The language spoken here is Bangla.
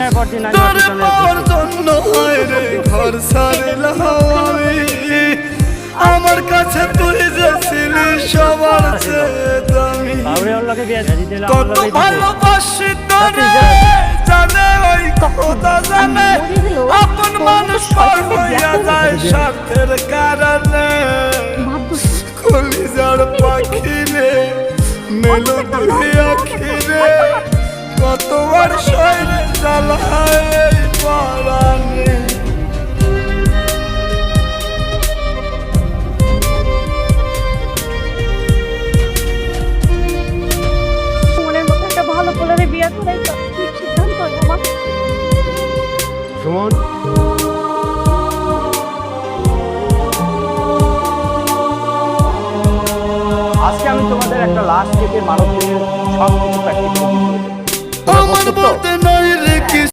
তোর জন্য হয় রে ঘর ছাড়লাম আমি, আমার কাছে তুই যে ছিলি সবার চেয়ে দামি। কত ভালোবাসি তোরে জানে ওই খোদা জানে, আপন মানুষ পর হইয়া যায় স্বার্থের কারণে। কলিজার পাখি রে মেলো দুই আখি রে, কতবার শরীরে জ্বালায় পরাণে। মনের মতো একটা ভালো পোলারে বিয়ে করাই তো ঠিক সিদ্ধান্ত মামা। সুমন, আজকে আমি তোমাদের একটা লাশ থেকে মানব দেহের সব কিছু প্র্যাকটিস করতে আমার বলতে নাই রে